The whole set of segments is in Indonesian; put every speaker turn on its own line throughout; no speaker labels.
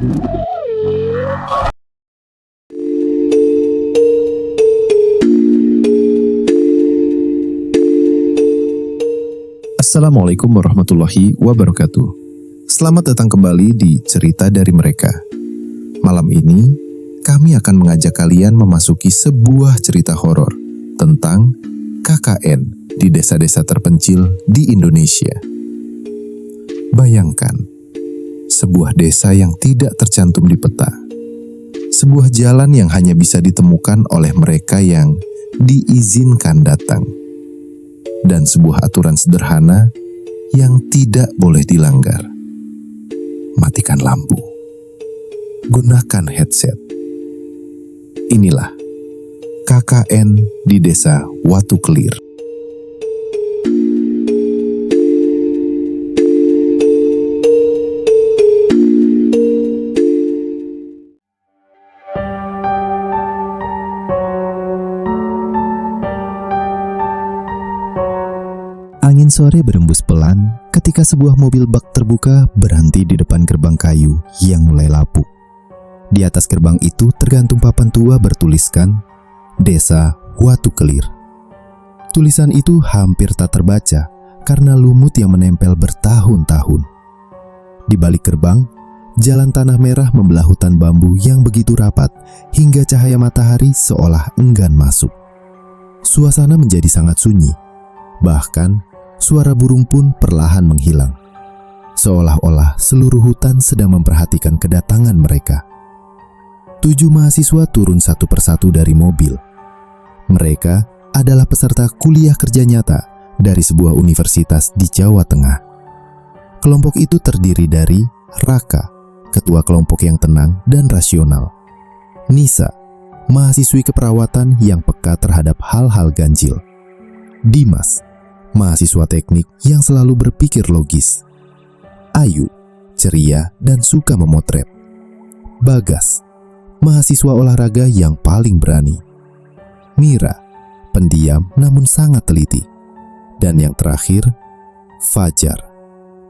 Assalamualaikum warahmatullahi wabarakatuh. Selamat datang kembali di Cerita dari Mereka. Malam ini, kami akan mengajak kalian memasuki sebuah cerita horor tentang KKN di desa-desa terpencil di Indonesia. Bayangkan, sebuah desa yang tidak tercantum di peta. Sebuah jalan yang hanya bisa ditemukan oleh mereka yang diizinkan datang. Dan sebuah aturan sederhana yang tidak boleh dilanggar. Matikan lampu. Gunakan headset. Inilah KKN di Desa Watu Kelir. Angin sore berembus pelan ketika sebuah mobil bak terbuka berhenti di depan gerbang kayu yang mulai lapuk. Di atas gerbang itu tergantung papan tua bertuliskan Desa Watu Kelir. Tulisan itu hampir tak terbaca karena lumut yang menempel bertahun-tahun. Di balik gerbang, jalan tanah merah membelah hutan bambu yang begitu rapat hingga cahaya matahari seolah enggan masuk. Suasana menjadi sangat sunyi. Bahkan suara burung pun perlahan menghilang, seolah-olah seluruh hutan sedang memperhatikan kedatangan mereka. 7 mahasiswa turun satu persatu dari mobil. Mereka adalah peserta kuliah kerja nyata dari sebuah universitas di Jawa Tengah. Kelompok itu terdiri dari Raka, ketua kelompok yang tenang dan rasional; Nisa, mahasiswi keperawatan yang peka terhadap hal-hal ganjil; Dimas, mahasiswa teknik yang selalu berpikir logis; Ayu, ceria dan suka memotret; Bagas, mahasiswa olahraga yang paling berani; Mira, pendiam namun sangat teliti; dan yang terakhir, Fajar,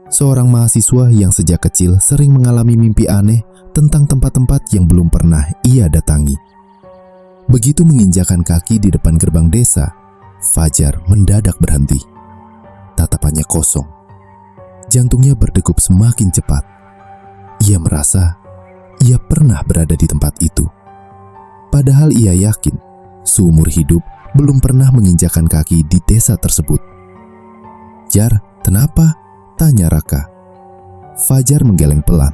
seorang mahasiswa yang sejak kecil sering mengalami mimpi aneh tentang tempat-tempat yang belum pernah ia datangi. Begitu menginjakan kaki di depan gerbang desa, Fajar mendadak berhenti. Tatapannya kosong. Jantungnya berdegup semakin cepat. Ia merasa ia pernah berada di tempat itu. Padahal ia yakin seumur hidup belum pernah menginjakan kaki di desa tersebut. "Jar, kenapa?" tanya Raka. Fajar menggeleng pelan.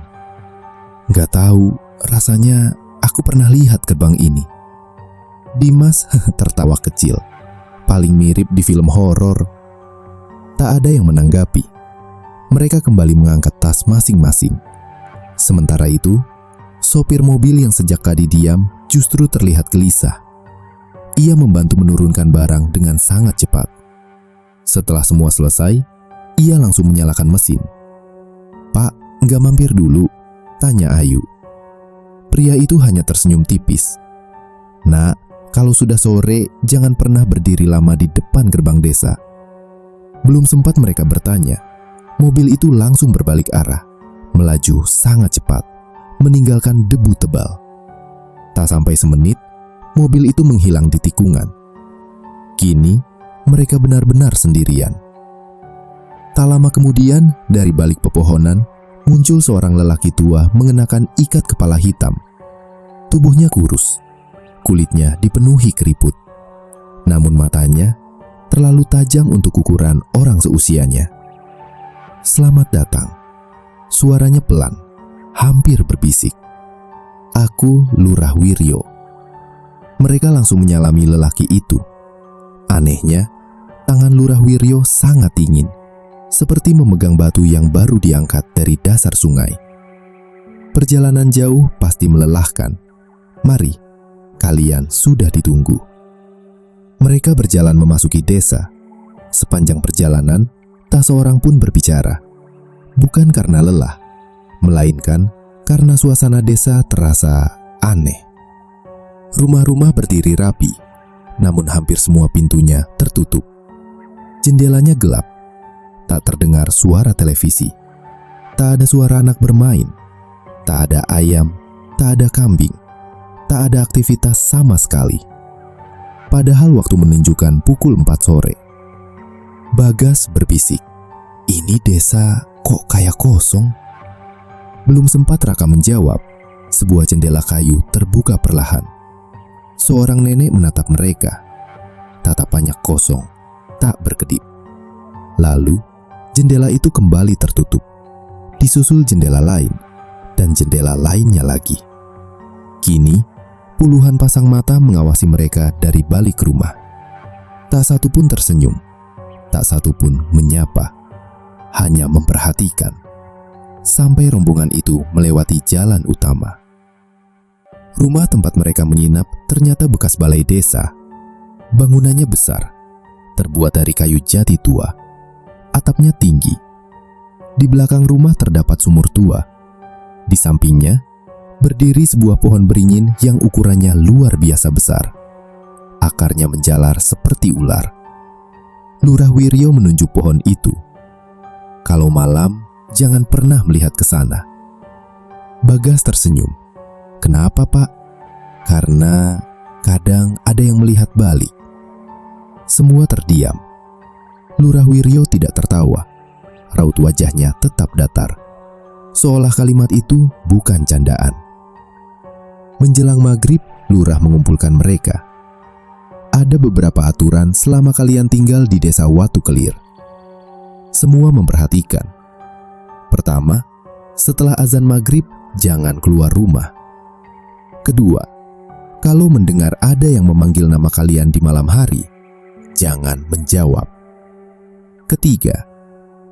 "Gak tahu, rasanya aku pernah lihat gerbang ini." Dimas tertawa kecil. "Paling mirip di film horor." Tak ada yang menanggapi. Mereka kembali mengangkat tas masing-masing. Sementara itu, sopir mobil yang sejak tadi diam justru terlihat gelisah. Ia membantu menurunkan barang dengan sangat cepat. Setelah semua selesai, ia langsung menyalakan mesin. "Pak, nggak mampir dulu?" tanya Ayu. Pria itu hanya tersenyum tipis. "Nak, kalau sudah sore, jangan pernah berdiri lama di depan gerbang desa." Belum sempat mereka bertanya, mobil itu langsung berbalik arah, melaju sangat cepat, meninggalkan debu tebal. Tak sampai semenit, mobil itu menghilang di tikungan. Kini, mereka benar-benar sendirian. Tak lama kemudian, dari balik pepohonan, muncul seorang lelaki tua mengenakan ikat kepala hitam. Tubuhnya kurus, kulitnya dipenuhi keriput. Namun matanya terlalu tajam untuk ukuran orang seusianya. "Selamat datang." Suaranya pelan, hampir berbisik. "Aku Lurah Wiryo." Mereka langsung menyalami lelaki itu. Anehnya, tangan Lurah Wiryo sangat dingin, seperti memegang batu yang baru diangkat dari dasar sungai. "Perjalanan jauh pasti melelahkan. Mari, kalian sudah ditunggu." Mereka berjalan memasuki desa. Sepanjang perjalanan, tak seorang pun berbicara. Bukan karena lelah, melainkan karena suasana desa terasa aneh. Rumah-rumah berdiri rapi, namun hampir semua pintunya tertutup. Jendelanya gelap, tak terdengar suara televisi, tak ada suara anak bermain, Tak ada ayam, tak ada kambing, tak ada aktivitas sama sekali. Padahal waktu menunjukkan pukul 4 sore. Bagas berbisik, "Ini desa kok kayak kosong?" Belum sempat Raka menjawab, sebuah jendela kayu terbuka perlahan. Seorang nenek menatap mereka. Tatapannya kosong, tak berkedip. Lalu, jendela itu kembali tertutup. Disusul jendela lain, dan jendela lainnya lagi. Kini, puluhan pasang mata mengawasi mereka dari balik rumah. Tak satu pun tersenyum, tak satu pun menyapa, hanya memperhatikan. Sampai rombongan itu melewati jalan utama. Rumah tempat mereka menginap ternyata bekas balai desa. Bangunannya besar, terbuat dari kayu jati tua. Atapnya tinggi. Di belakang rumah terdapat sumur tua. Di sampingnya berdiri sebuah pohon beringin yang ukurannya luar biasa besar. Akarnya menjalar seperti ular. Lurah Wiryo menunjuk pohon itu. "Kalau malam, jangan pernah melihat ke sana." Bagas tersenyum. "Kenapa, Pak?" "Karena kadang ada yang melihat balik." Semua terdiam. Lurah Wiryo tidak tertawa. Raut wajahnya tetap datar, seolah kalimat itu bukan candaan. Menjelang maghrib, lurah mengumpulkan mereka. "Ada beberapa aturan selama kalian tinggal di desa Watu Kelir." Semua memperhatikan. Pertama, setelah azan maghrib, jangan keluar rumah. Kedua, kalau mendengar ada yang memanggil nama kalian di malam hari, jangan menjawab. Ketiga,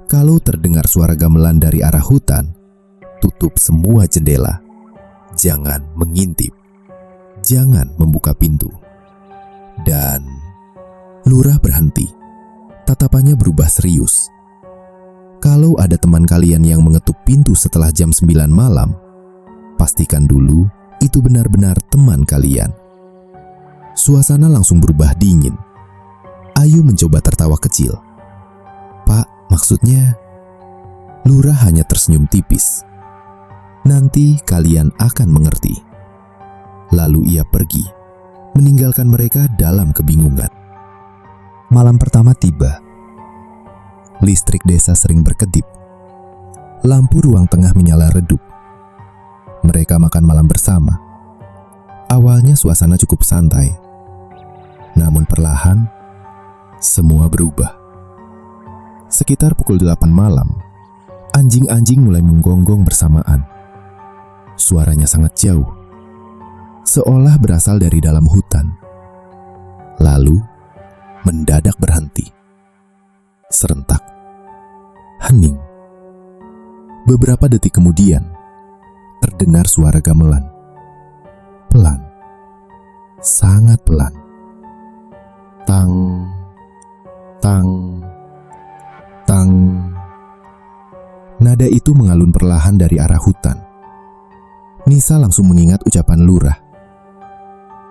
kalau terdengar suara gamelan dari arah hutan, tutup semua jendela. Jangan mengintip. Jangan membuka pintu. Dan lurah berhenti. Tatapannya berubah serius. Kalau ada teman kalian yang mengetuk pintu setelah jam 9 malam, pastikan dulu itu benar-benar teman kalian. Suasana langsung berubah dingin. Ayu mencoba tertawa kecil. "Pak, maksudnya..." Lurah hanya tersenyum tipis. "Nanti kalian akan mengerti." Lalu ia pergi, meninggalkan mereka dalam kebingungan. Malam pertama tiba. Listrik desa sering berkedip. Lampu ruang tengah menyala redup. Mereka makan malam bersama. Awalnya suasana cukup santai. Namun perlahan, semua berubah. Sekitar pukul 8 malam, anjing-anjing mulai menggonggong bersamaan. Suaranya sangat jauh, seolah berasal dari dalam hutan. Lalu, mendadak berhenti. Serentak. Hening. Beberapa detik kemudian, terdengar suara gamelan. Pelan. Sangat pelan. Tang, tang, tang. Nada itu mengalun perlahan dari arah hutan. Nisa langsung mengingat ucapan lurah.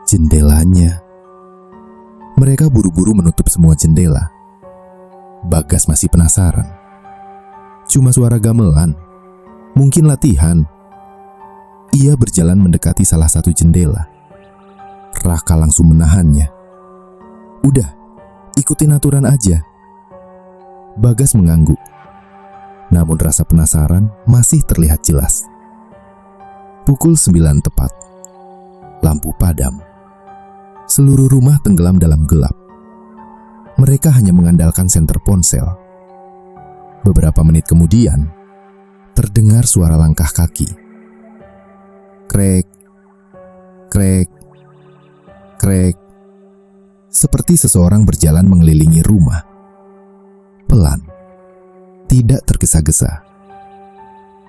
Jendelanya. Mereka buru-buru menutup semua jendela. Bagas masih penasaran. Cuma suara gamelan. Mungkin latihan. Ia berjalan mendekati salah satu jendela. Raka langsung menahannya. "Udah, ikutin aturan aja." Bagas mengangguk. Namun rasa penasaran masih terlihat jelas. Pukul 9 tepat. Lampu padam. Seluruh rumah tenggelam dalam gelap. Mereka hanya mengandalkan senter ponsel. Beberapa menit kemudian, terdengar suara langkah kaki. Krek, krek, krek. Seperti seseorang berjalan mengelilingi rumah. Pelan, tidak tergesa-gesa.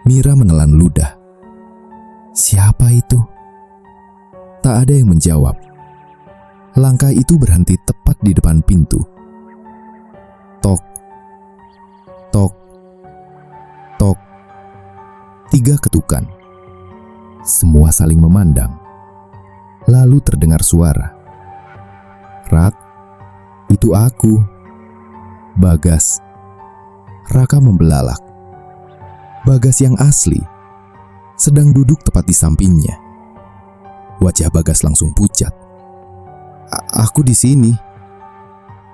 Mira menelan ludah. Siapa itu? Tak ada yang menjawab. Langkah itu berhenti tepat di depan pintu. Tok, tok, tok. 3 ketukan. Semua saling memandang. Lalu terdengar suara. "Rat, itu aku." Bagas. Raka membelalak. Bagas yang asli. sedang duduk tepat di sampingnya. Wajah Bagas langsung pucat. Aku di sini."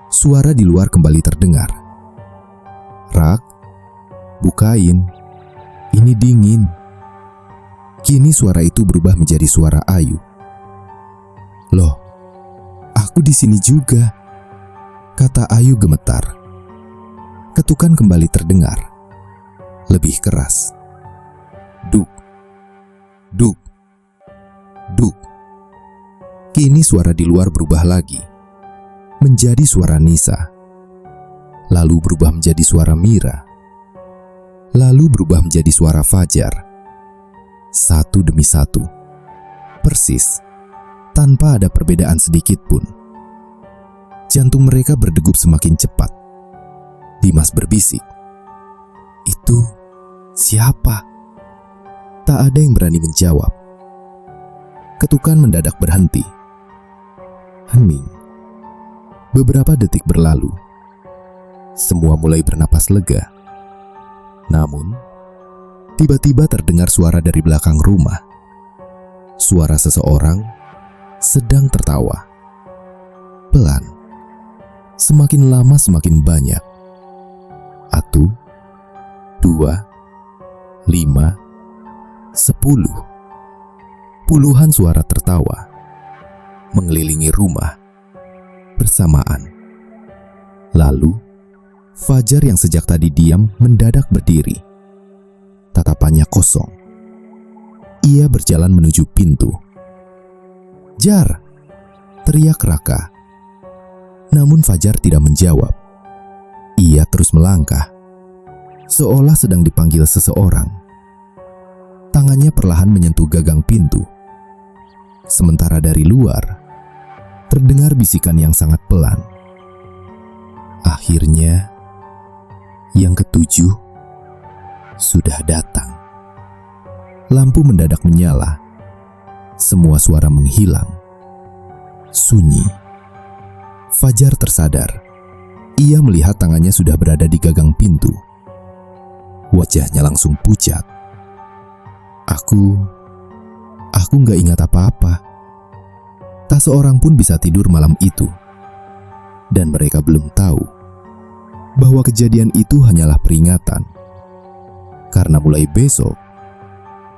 Suara di luar kembali terdengar. "Rak, bukain. Ini dingin." Kini suara itu berubah menjadi suara Ayu. "Loh, aku di sini juga," kata Ayu gemetar. Ketukan kembali terdengar, lebih keras. Duk, duk, duk. Kini suara di luar berubah lagi, menjadi suara Nisa. Lalu berubah menjadi suara Mira. Lalu berubah menjadi suara Fajar. Satu demi satu, persis, tanpa ada perbedaan sedikit pun. Jantung mereka berdegup semakin cepat. Dimas berbisik, "Itu siapa?" Tak ada yang berani menjawab. Ketukan mendadak berhenti. Hening. Beberapa detik berlalu. Semua mulai bernapas lega. Namun, tiba-tiba terdengar suara dari belakang rumah. Suara seseorang sedang tertawa. Pelan. Semakin lama semakin banyak. 1, 2, 5, 10. Puluhan suara tertawa mengelilingi rumah bersamaan. Lalu, Fajar yang sejak tadi diam mendadak berdiri. Tatapannya kosong. Ia berjalan menuju pintu. "Jar!" teriak Raka. Namun Fajar tidak menjawab. Ia terus melangkah, seolah sedang dipanggil seseorang. Tangannya perlahan menyentuh gagang pintu. Sementara dari luar, terdengar bisikan yang sangat pelan. Akhirnya, yang ketujuh sudah datang. Lampu mendadak menyala. Semua suara menghilang. Sunyi. Fajar tersadar. Ia melihat tangannya sudah berada di gagang pintu. Wajahnya langsung pucat. Aku gak ingat apa-apa. Tak seorang pun bisa tidur malam itu. Dan mereka belum tahu bahwa kejadian itu hanyalah peringatan. Karena mulai besok,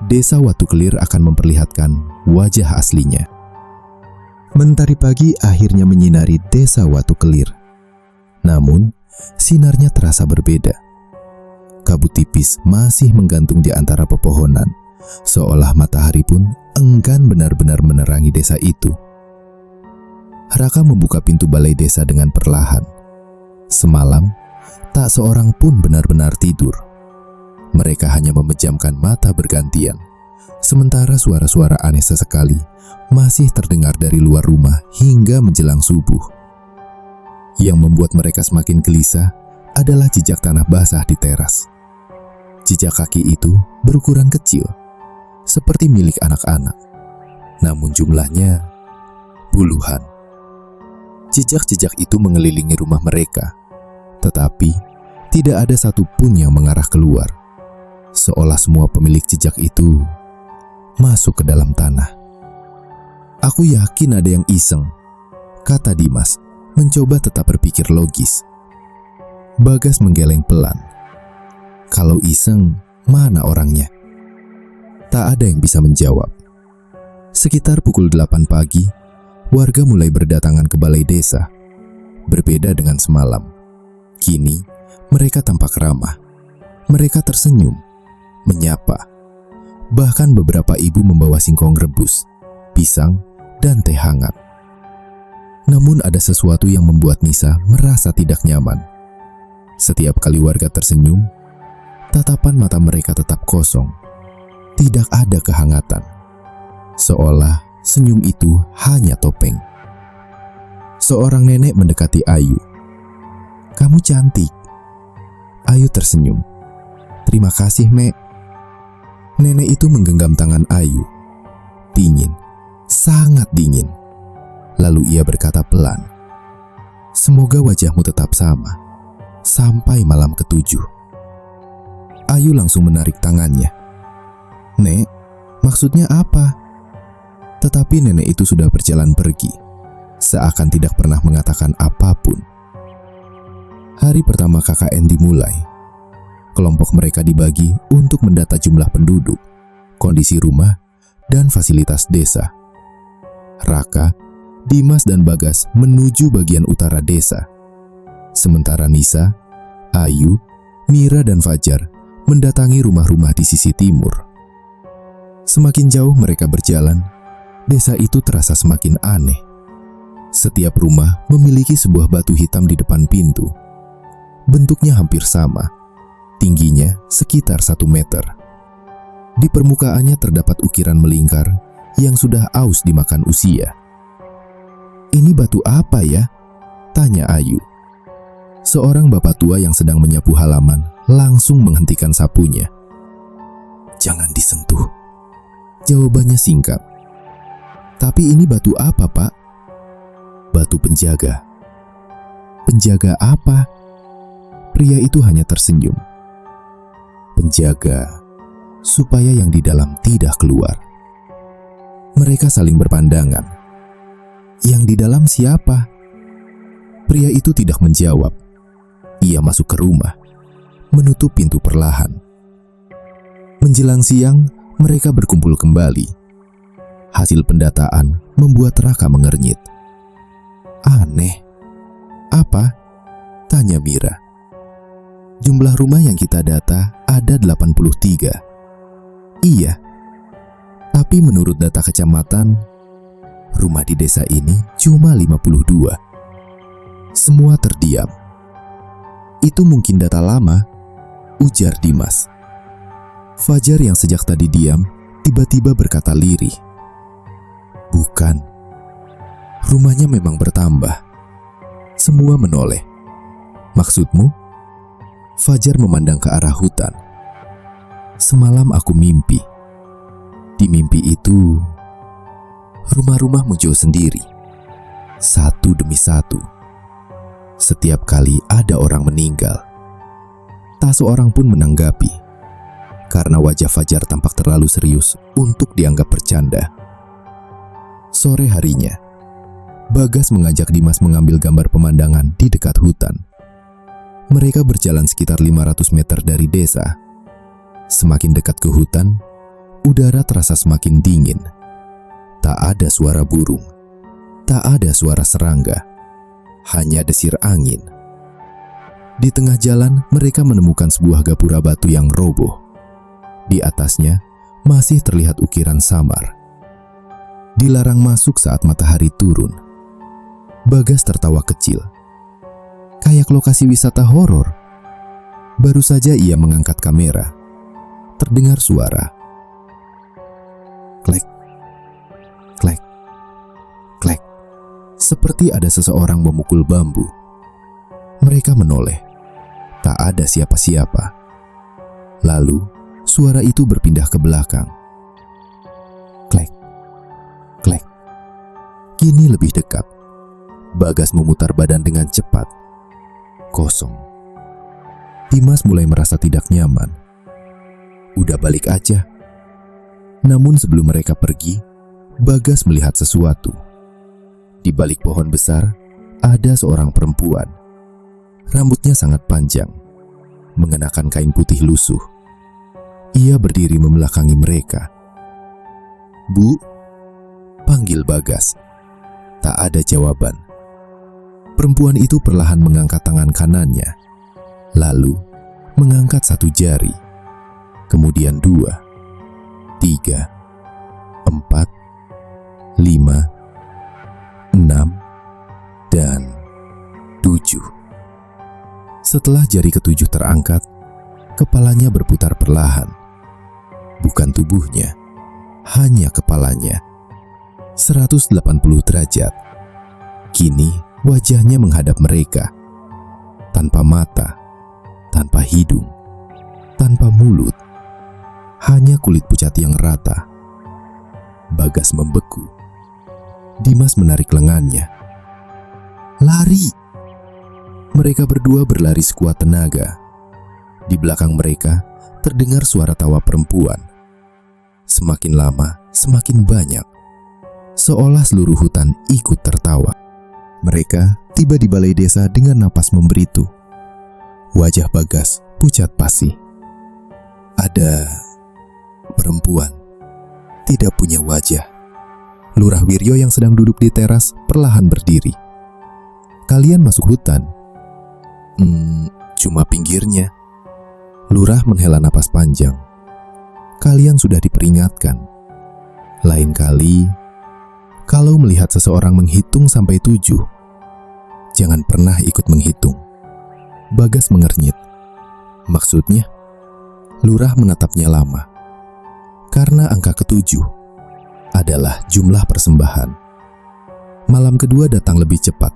Desa Watu Kelir akan memperlihatkan wajah aslinya. Mentari pagi akhirnya menyinari Desa Watu Kelir. Namun, sinarnya terasa berbeda. Kabut tipis masih menggantung di antara pepohonan, seolah matahari pun enggan benar-benar menerangi desa itu. Raka membuka pintu balai desa dengan perlahan. Semalam, tak seorang pun benar-benar tidur. Mereka hanya memejamkan mata bergantian, sementara suara-suara aneh sesekali masih terdengar dari luar rumah hingga menjelang subuh. Yang membuat mereka semakin gelisah adalah jejak tanah basah di teras. Jejak kaki itu berukuran kecil, seperti milik anak-anak, namun jumlahnya puluhan. Jejak-jejak itu mengelilingi rumah mereka, tetapi tidak ada satupun yang mengarah keluar, seolah semua pemilik jejak itu masuk ke dalam tanah. "Aku yakin ada yang iseng," kata Dimas, mencoba tetap berpikir logis. Bagas menggeleng pelan. Kalau iseng, mana orangnya? Tak ada yang bisa menjawab. Sekitar pukul 8 pagi, warga mulai berdatangan ke balai desa. Berbeda dengan semalam. Kini, mereka tampak ramah. Mereka tersenyum, menyapa. Bahkan beberapa ibu membawa singkong rebus, pisang, dan teh hangat. Namun ada sesuatu yang membuat Nisa merasa tidak nyaman. Setiap kali warga tersenyum, tatapan mata mereka tetap kosong. Tidak ada kehangatan. Seolah senyum itu hanya topeng. Seorang nenek mendekati Ayu. "Kamu cantik." Ayu tersenyum. "Terima kasih, Nek." Nenek itu menggenggam tangan Ayu. Dingin, sangat dingin. Lalu ia berkata pelan, "Semoga wajahmu tetap sama, sampai malam ketujuh." Ayu langsung menarik tangannya. "Nek, Maksudnya apa? Tetapi nenek itu sudah berjalan pergi, seakan tidak pernah mengatakan apapun. Hari pertama KKN dimulai. Kelompok mereka dibagi untuk mendata jumlah penduduk, kondisi rumah, dan fasilitas desa. Raka, Dimas, dan Bagas menuju bagian utara desa. Sementara Nisa, Ayu, Mira, dan Fajar mendatangi rumah-rumah di sisi timur. Semakin jauh mereka berjalan, desa itu terasa semakin aneh. Setiap rumah memiliki sebuah batu hitam di depan pintu. Bentuknya hampir sama, tingginya sekitar 1 meter. Di permukaannya terdapat ukiran melingkar yang sudah aus dimakan usia. "Ini batu apa ya?" tanya Ayu. Seorang bapak tua yang sedang menyapu halaman langsung menghentikan sapunya. "Jangan disentuh," jawabannya singkat. "Tapi ini batu apa, Pak?" "Batu penjaga." "Penjaga apa?" Pria itu hanya tersenyum. "Penjaga supaya yang di dalam tidak keluar." Mereka saling berpandangan. "Yang di dalam siapa?" Pria itu tidak menjawab. Ia masuk ke rumah, menutup pintu perlahan. Menjelang siang, mereka berkumpul kembali. Hasil pendataan membuat Raka mengernyit. "Aneh." "Apa?" tanya Mira. "Jumlah rumah yang kita data ada 83. "Iya, tapi menurut data kecamatan, rumah di desa ini cuma 52. Semua terdiam. "Itu mungkin data lama," ujar Dimas. Fajar yang sejak tadi diam, tiba-tiba berkata lirih. "Bukan. Rumahnya memang bertambah." Semua menoleh. "Maksudmu?" Fajar memandang ke arah hutan. "Semalam aku mimpi. Di mimpi itu, rumah-rumah muncul sendiri, satu demi satu. Setiap kali ada orang meninggal, tak seorang pun menanggapi, karena wajah Fajar tampak terlalu serius untuk dianggap bercanda." Sore harinya, Bagas mengajak Dimas mengambil gambar pemandangan di dekat hutan. Mereka berjalan sekitar 500 meter dari desa. Semakin dekat ke hutan, udara terasa semakin dingin. Tak ada suara burung, tak ada suara serangga, hanya desir angin. Di tengah jalan, mereka menemukan sebuah gapura batu yang roboh. Di atasnya masih terlihat ukiran samar. Dilarang masuk saat matahari turun. Bagas tertawa kecil. Kayak lokasi wisata horor. Baru saja ia mengangkat kamera, terdengar suara. Klek, klek, klek. Seperti ada seseorang memukul bambu. Mereka menoleh. Tak ada siapa-siapa. Lalu, suara itu berpindah ke belakang. Klek, klek. Kini lebih dekat. Bagas memutar badan dengan cepat. Kosong. Dimas mulai merasa tidak nyaman. Udah balik aja. Namun sebelum mereka pergi, Bagas melihat sesuatu. Di balik pohon besar, ada seorang perempuan. Rambutnya sangat panjang, mengenakan kain putih lusuh. Ia berdiri membelakangi mereka. "Bu," panggil Bagas. Tak ada jawaban. Perempuan itu perlahan mengangkat tangan kanannya, lalu mengangkat satu jari, kemudian 2, 3, 4, 5, 6, dan 7. Setelah jari ketujuh terangkat, kepalanya berputar perlahan. Bukan tubuhnya, hanya kepalanya. 180 derajat. Kini wajahnya menghadap mereka. Tanpa mata, tanpa hidung, tanpa mulut. Hanya kulit pucat yang rata. Bagas membeku. Dimas menarik lengannya. "Lari!" Mereka berdua berlari sekuat tenaga. Di belakang mereka terdengar suara tawa perempuan. Semakin lama, semakin banyak. Seolah seluruh hutan ikut tertawa. Mereka tiba di balai desa dengan napas memberitu. Wajah Bagas pucat pasi. Ada perempuan tidak punya wajah. Lurah Wiryo yang sedang duduk di teras perlahan berdiri. Kalian masuk hutan? Cuma pinggirnya. Lurah menghela napas panjang. Kalian sudah diperingatkan. Lain kali, kalau melihat seseorang menghitung sampai 7, jangan pernah ikut menghitung. Bagas mengernyit. Maksudnya? Lurah menatapnya lama. Karena angka ke-7 adalah jumlah persembahan. Malam kedua datang lebih cepat.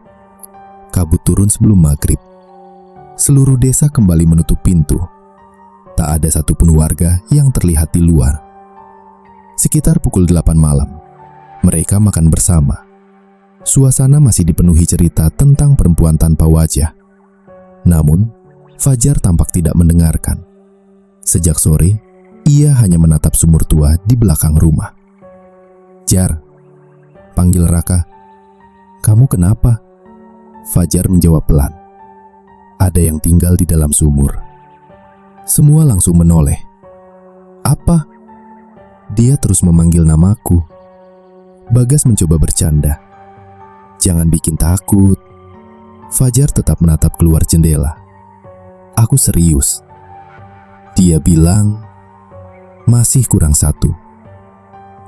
Kabut turun sebelum maghrib. Seluruh desa kembali menutup pintu. Tak ada satupun warga yang terlihat di luar. Sekitar pukul 8 malam, mereka makan bersama. Suasana masih dipenuhi cerita tentang perempuan tanpa wajah. Namun, Fajar tampak tidak mendengarkan. Sejak sore, ia hanya menatap sumur tua di belakang rumah. "Jar," panggil Raka. "Kamu kenapa?" Fajar menjawab pelan. "Ada yang tinggal di dalam sumur." Semua langsung menoleh. "Apa?" Dia terus memanggil namaku. Bagas mencoba bercanda. "Jangan bikin takut." Fajar tetap menatap keluar jendela. "Aku serius." Dia bilang, "Masih kurang 1."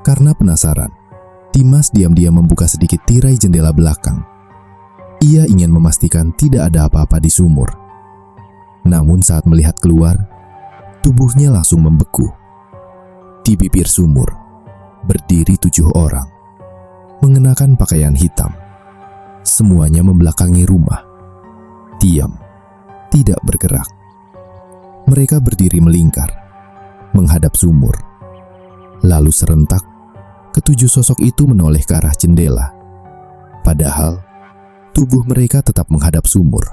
Karena penasaran, Dimas diam-diam membuka sedikit tirai jendela belakang. Ia ingin memastikan tidak ada apa-apa di sumur. Namun saat melihat keluar, tubuhnya langsung membeku. Di bibir sumur, berdiri 7 orang, mengenakan pakaian hitam. Semuanya membelakangi rumah. Diam, tidak bergerak. Mereka berdiri melingkar, menghadap sumur. Lalu serentak, ke-7 sosok itu menoleh ke arah jendela. Padahal, tubuh mereka tetap menghadap sumur.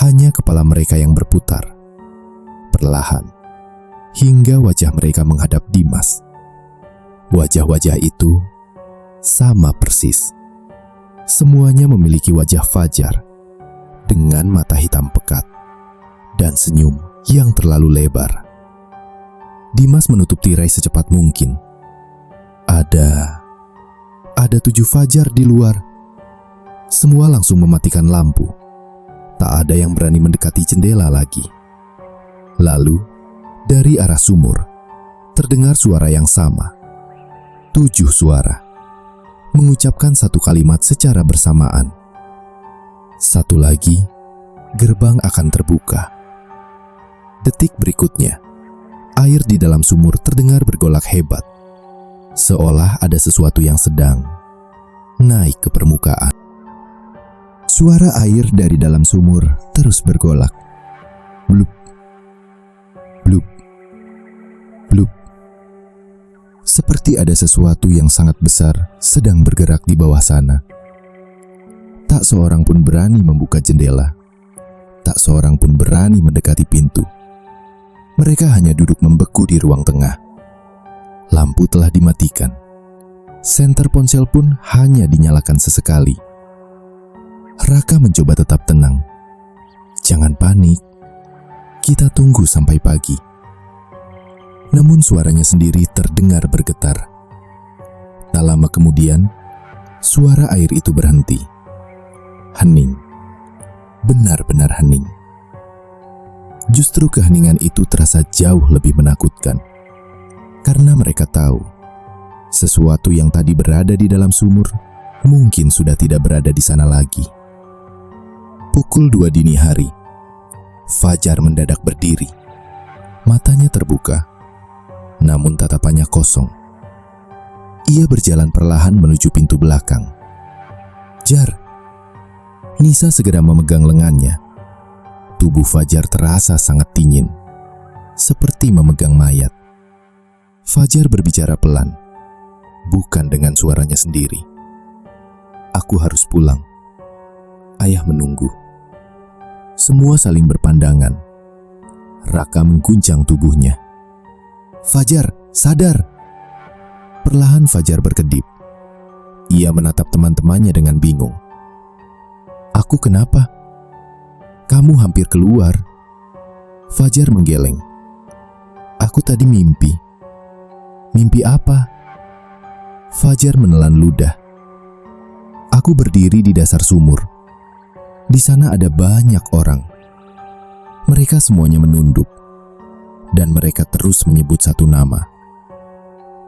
Hanya kepala mereka yang berputar. Perlahan, hingga wajah mereka menghadap Dimas. Wajah-wajah itu sama persis. Semuanya memiliki wajah Fajar, dengan mata hitam pekat, dan senyum yang terlalu lebar. Dimas menutup tirai secepat mungkin. Ada 7 Fajar di luar. Semua langsung mematikan lampu. Tak ada yang berani mendekati jendela lagi. Lalu, dari arah sumur, terdengar suara yang sama. 7 suara. Mengucapkan satu kalimat secara bersamaan. Satu lagi, gerbang akan terbuka. Detik berikutnya, air di dalam sumur terdengar bergolak hebat. Seolah ada sesuatu yang sedang naik ke permukaan. Suara air dari dalam sumur terus bergolak. Blup, blup, blup. Seperti ada sesuatu yang sangat besar sedang bergerak di bawah sana. Tak seorang pun berani membuka jendela. Tak seorang pun berani mendekati pintu. Mereka hanya duduk membeku di ruang tengah. Lampu telah dimatikan. Senter ponsel pun hanya dinyalakan sesekali. Raka mencoba tetap tenang. "Jangan panik. Kita tunggu sampai pagi." Namun suaranya sendiri terdengar bergetar. Tak lama kemudian, suara air itu berhenti. Hening. Benar-benar hening. Justru keheningan itu terasa jauh lebih menakutkan. Karena mereka tahu, sesuatu yang tadi berada di dalam sumur mungkin sudah tidak berada di sana lagi. Pukul 2 dini hari, Fajar mendadak berdiri. Matanya terbuka, namun tatapannya kosong. Ia berjalan perlahan menuju pintu belakang. "Jar!" Nisa segera memegang lengannya. Tubuh Fajar terasa sangat dingin, seperti memegang mayat. Fajar berbicara pelan, bukan dengan suaranya sendiri. "Aku harus pulang. Ayah menunggu." Semua saling berpandangan. Raka mengguncang tubuhnya. "Fajar, sadar!" Perlahan Fajar berkedip. Ia menatap teman-temannya dengan bingung. "Aku kenapa? Kamu hampir keluar." Fajar menggeleng. "Aku tadi mimpi." "Mimpi apa?" Fajar menelan ludah. "Aku berdiri di dasar sumur. Di sana ada banyak orang. Mereka semuanya menunduk. Dan mereka terus menyebut satu nama."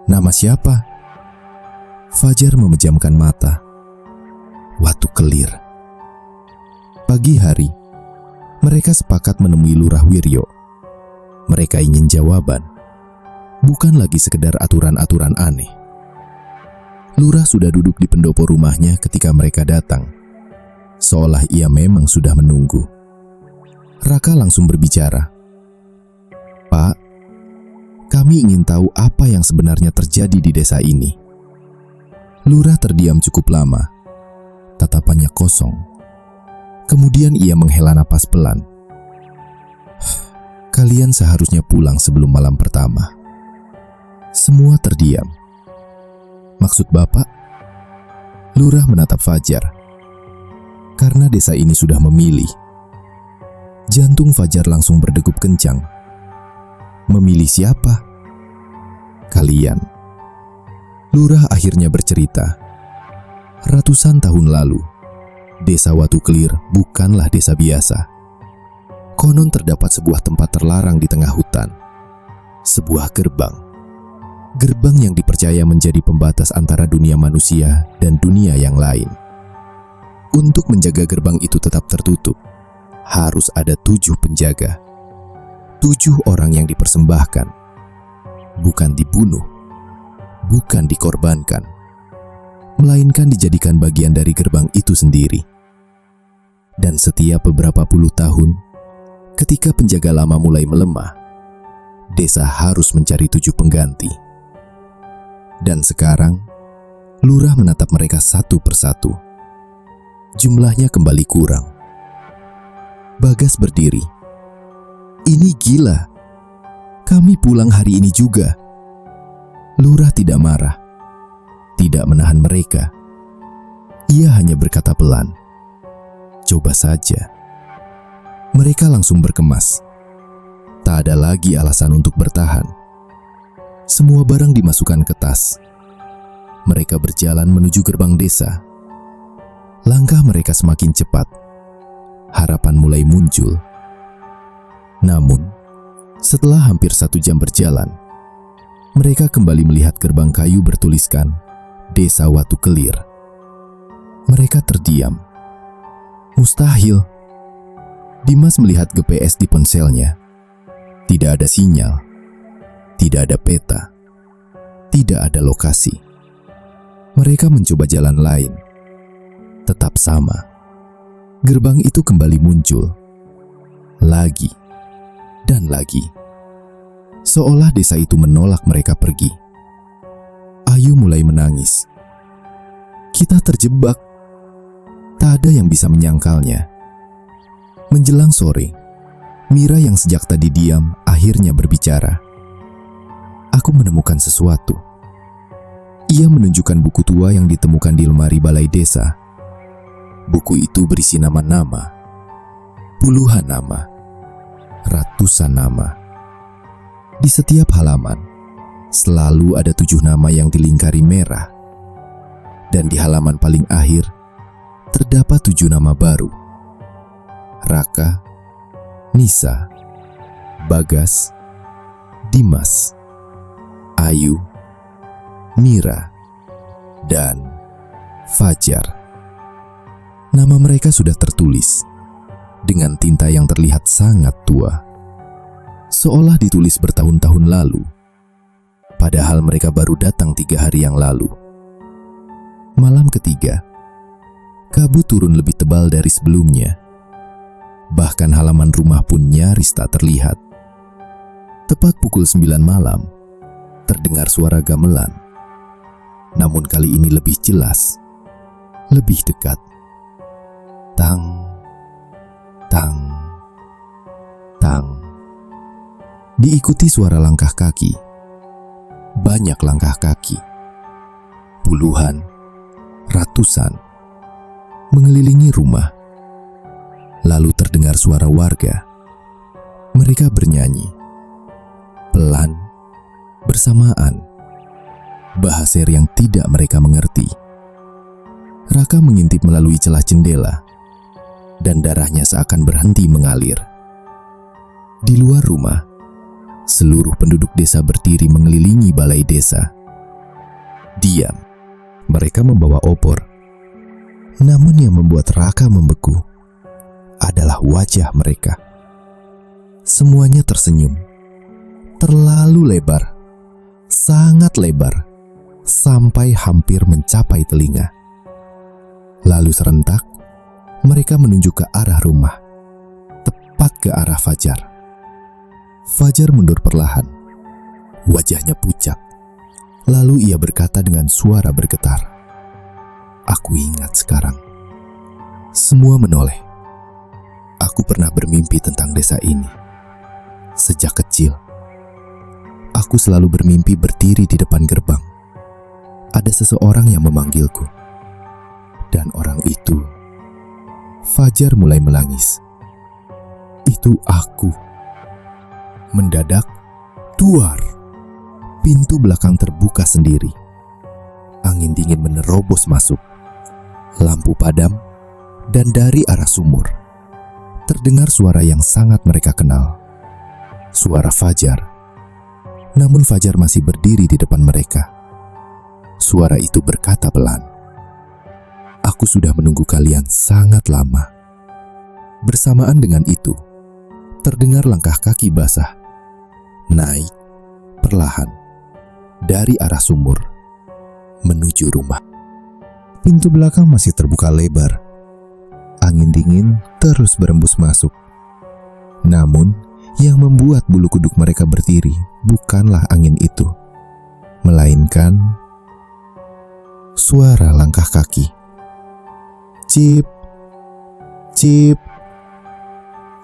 "Nama siapa?" Fajar memejamkan mata. "Watu Kelir." Pagi hari, mereka sepakat menemui Lurah Wiryo. Mereka ingin jawaban, bukan lagi sekedar aturan-aturan aneh. Lurah sudah duduk di pendopo rumahnya ketika mereka datang, seolah ia memang sudah menunggu. Raka langsung berbicara. "Pak, kami ingin tahu apa yang sebenarnya terjadi di desa ini." Lurah terdiam cukup lama, tatapannya kosong. Kemudian ia menghela napas pelan. "Kalian seharusnya pulang sebelum malam pertama." Semua terdiam. "Maksud Bapak?" Lurah menatap Fajar. Karena desa ini sudah memilih. Jantung Fajar langsung berdegup kencang. "Memilih siapa?" "Kalian." Lurah akhirnya bercerita. Ratusan tahun lalu, desa Watu Kelir bukanlah desa biasa. Konon terdapat sebuah tempat terlarang di tengah hutan. Sebuah gerbang. Gerbang yang dipercaya menjadi pembatas antara dunia manusia dan dunia yang lain. Untuk menjaga gerbang itu tetap tertutup, harus ada 7 penjaga. 7 orang yang dipersembahkan. Bukan dibunuh, bukan dikorbankan, melainkan dijadikan bagian dari gerbang itu sendiri. Dan setiap beberapa puluh tahun, ketika penjaga lama mulai melemah, desa harus mencari 7 pengganti. Dan sekarang, Lurah menatap mereka satu persatu. Jumlahnya kembali kurang. Bagas berdiri. "Ini gila. Kami pulang hari ini juga." Lurah tidak marah, tidak menahan mereka. Ia hanya berkata pelan, "Coba saja." Mereka langsung berkemas. Tak ada lagi alasan untuk bertahan. Semua barang dimasukkan ke tas. Mereka berjalan menuju gerbang desa. Langkah mereka semakin cepat. Harapan mulai muncul. Namun, setelah hampir 1 jam berjalan, mereka kembali melihat gerbang kayu bertuliskan Desa Watu Kelir. Mereka terdiam. Mustahil. Dimas melihat GPS di ponselnya. Tidak ada sinyal. Tidak ada peta. Tidak ada lokasi. Mereka mencoba jalan lain. Tetap sama. Gerbang itu kembali muncul. Lagi. Dan lagi. Seolah desa itu menolak mereka pergi. Ayu mulai menangis. "Kita terjebak." Tak ada yang bisa menyangkalnya. Menjelang sore, Mira yang sejak tadi diam akhirnya berbicara. "Aku menemukan sesuatu." Ia menunjukkan buku tua yang ditemukan di lemari balai desa. Buku itu berisi nama-nama. Puluhan nama. Ratusan nama. Di setiap halaman, selalu ada 7 nama yang dilingkari merah. Dan di halaman paling akhir, terdapat 7 nama baru. Raka, Nisa, Bagas, Dimas, Ayu, Mira, dan Fajar. Nama mereka sudah tertulis dengan tinta yang terlihat sangat tua. Seolah ditulis bertahun-tahun lalu, padahal mereka baru datang 3 hari yang lalu. Malam ketiga, kabut turun lebih tebal dari sebelumnya. Bahkan halaman rumah pun nyaris tak terlihat. Tepat pukul 9 malam, terdengar suara gamelan. Namun kali ini lebih jelas, lebih dekat. Tang, tang, tang. Diikuti suara langkah kaki. Banyak langkah kaki. puluhan, ratusan, mengelilingi rumah. Lalu terdengar suara warga. Mereka bernyanyi, pelan, bersamaan, bahasa yang tidak mereka mengerti. Raka mengintip melalui celah jendela, dan darahnya seakan berhenti mengalir. Di luar rumah, seluruh penduduk desa berdiri mengelilingi balai desa. Diam, mereka membawa opor. Namun yang membuat Raka membeku adalah wajah mereka. Semuanya tersenyum, terlalu lebar, sangat lebar, sampai hampir mencapai telinga. Lalu serentak, mereka menunjuk ke arah rumah, tepat ke arah Fajar. Fajar mundur perlahan, wajahnya pucat. Lalu ia berkata dengan suara bergetar, "Aku ingat sekarang." Semua menoleh. Aku pernah bermimpi tentang desa ini. Sejak kecil, aku selalu bermimpi berdiri di depan gerbang. Ada seseorang yang memanggilku. Dan orang itu, Fajar mulai menangis. Itu aku. Mendadak, duar. Pintu belakang terbuka sendiri. Angin dingin menerobos masuk. Lampu padam, dan dari arah sumur terdengar suara yang sangat mereka kenal. Suara Fajar. Namun Fajar masih berdiri di depan mereka. Suara itu berkata pelan, "Aku sudah menunggu kalian sangat lama." Bersamaan dengan itu, terdengar langkah kaki basah, naik perlahan dari arah sumur menuju rumah. Pintu belakang masih terbuka lebar. Angin dingin terus berembus masuk. Namun, yang membuat bulu kuduk mereka berdiri bukanlah angin itu, melainkan suara langkah kaki. Cip, cip,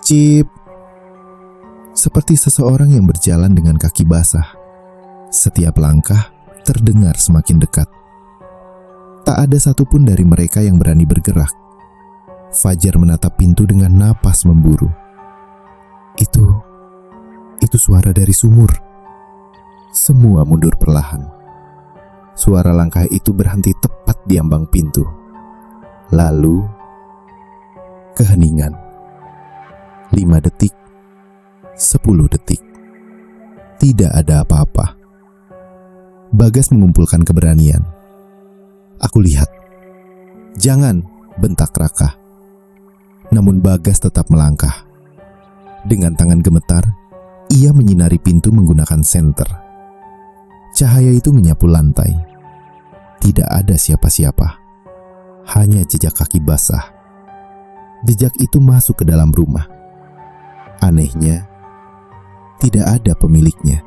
cip. Seperti seseorang yang berjalan dengan kaki basah. Setiap langkah terdengar semakin dekat. Tak ada satupun dari mereka yang berani bergerak. Fajar menatap pintu dengan napas memburu. Itu suara dari sumur. Semua mundur perlahan. Suara langkah itu berhenti tepat di ambang pintu. Lalu, keheningan. 5 detik, 10 detik. Tidak ada apa-apa. Bagas mengumpulkan keberanian. "Aku lihat." "Jangan," bentak Raka. Namun Bagas tetap melangkah. Dengan tangan gemetar, ia menyinari pintu menggunakan senter. Cahaya itu menyapu lantai. Tidak ada siapa-siapa. Hanya jejak kaki basah. Jejak itu masuk ke dalam rumah. Anehnya, tidak ada pemiliknya.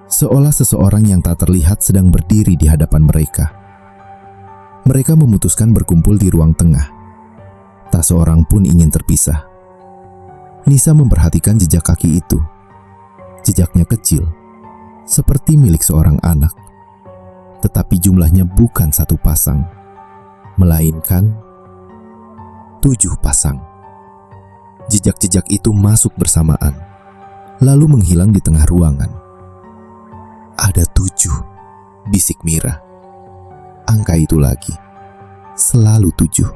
Seolah seseorang yang tak terlihat sedang berdiri di hadapan mereka. Mereka memutuskan berkumpul di ruang tengah. Tak seorang pun ingin terpisah. Nisa memperhatikan jejak kaki itu. Jejaknya kecil, seperti milik seorang anak. Tetapi jumlahnya bukan 1 pasang, melainkan 7 pasang. Jejak-jejak itu masuk bersamaan, lalu menghilang di tengah ruangan. "Ada 7, bisik Mira. Angka itu lagi, selalu 7.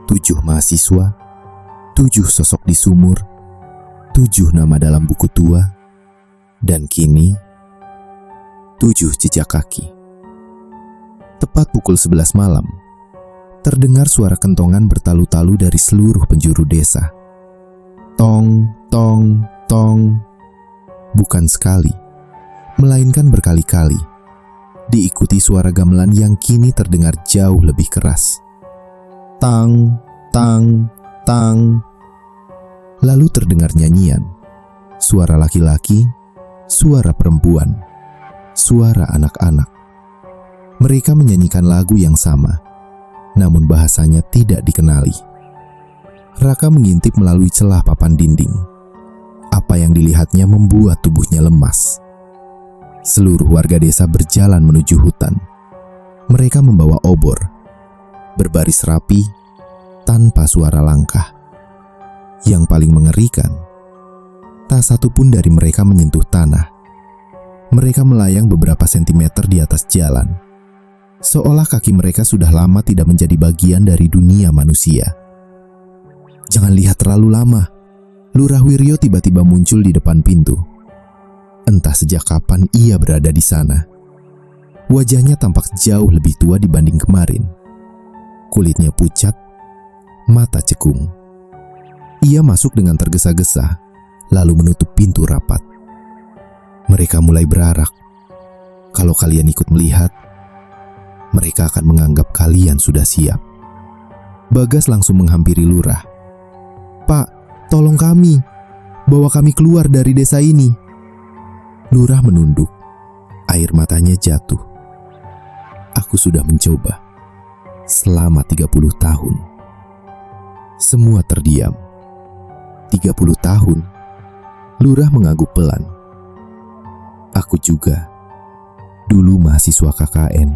7 mahasiswa, 7 sosok di sumur, 7 nama dalam buku tua, dan kini 7 jejak kaki." Tepat pukul 11 malam, terdengar suara kentongan bertalu-talu dari seluruh penjuru desa. Tong, tong, tong. Bukan sekali, melainkan berkali-kali, diikuti suara gamelan yang kini terdengar jauh lebih keras. Tang, tang, tang. Lalu terdengar nyanyian, suara laki-laki, suara perempuan, suara anak-anak. Mereka menyanyikan lagu yang sama, namun bahasanya tidak dikenali. Raka mengintip melalui celah papan dinding. Apa yang dilihatnya membuat tubuhnya lemas. Seluruh warga desa berjalan menuju hutan. Mereka membawa obor, berbaris rapi, tanpa suara langkah. Yang paling mengerikan, tak satu pun dari mereka menyentuh tanah. Mereka melayang beberapa sentimeter di atas jalan, seolah kaki mereka sudah lama tidak menjadi bagian dari dunia manusia. "Jangan lihat terlalu lama." Lurah Wiryo tiba-tiba muncul di depan pintu. Entah sejak kapan ia berada di sana. Wajahnya tampak jauh lebih tua dibanding kemarin. Kulitnya pucat, mata cekung. Ia masuk dengan tergesa-gesa, lalu menutup pintu rapat. Mereka mulai berarak. Kalau kalian ikut melihat, mereka akan menganggap kalian sudah siap. Bagas langsung menghampiri Lurah. "Pak, tolong kami. Bawa kami keluar dari desa ini." Lurah menunduk. Air matanya jatuh. "Aku sudah mencoba. Selama 30 tahun. Semua terdiam." 30 tahun. Lurah mengangguk pelan. "Aku juga. Dulu mahasiswa KKN."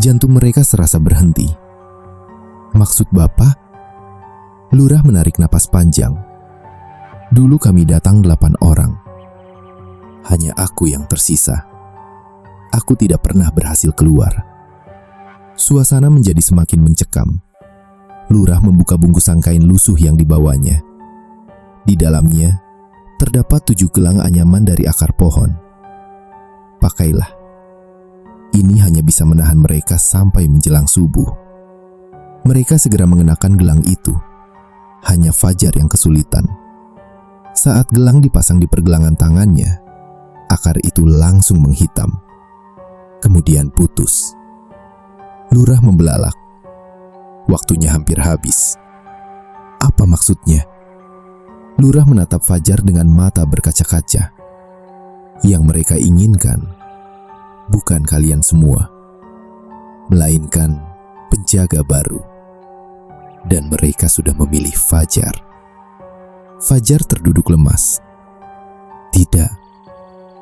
Jantung mereka serasa berhenti. "Maksud Bapak?" Lurah menarik napas panjang. "Dulu kami datang 8 orang. Hanya aku yang tersisa. Aku tidak pernah berhasil keluar." Suasana menjadi semakin mencekam. Lurah membuka bungkusan kain lusuh yang dibawanya. Di dalamnya terdapat 7 gelang anyaman dari akar pohon. "Pakailah. Ini hanya bisa menahan mereka sampai menjelang subuh." Mereka segera mengenakan gelang itu. Hanya Fajar yang kesulitan. Saat gelang dipasang di pergelangan tangannya, akar itu langsung menghitam. Kemudian putus. Lurah membelalak. Waktunya hampir habis. Apa maksudnya? Lurah menatap Fajar dengan mata berkaca-kaca. Yang mereka inginkan bukan kalian semua, melainkan penjaga baru. Dan mereka sudah memilih Fajar. Fajar terduduk lemas. "Tidak,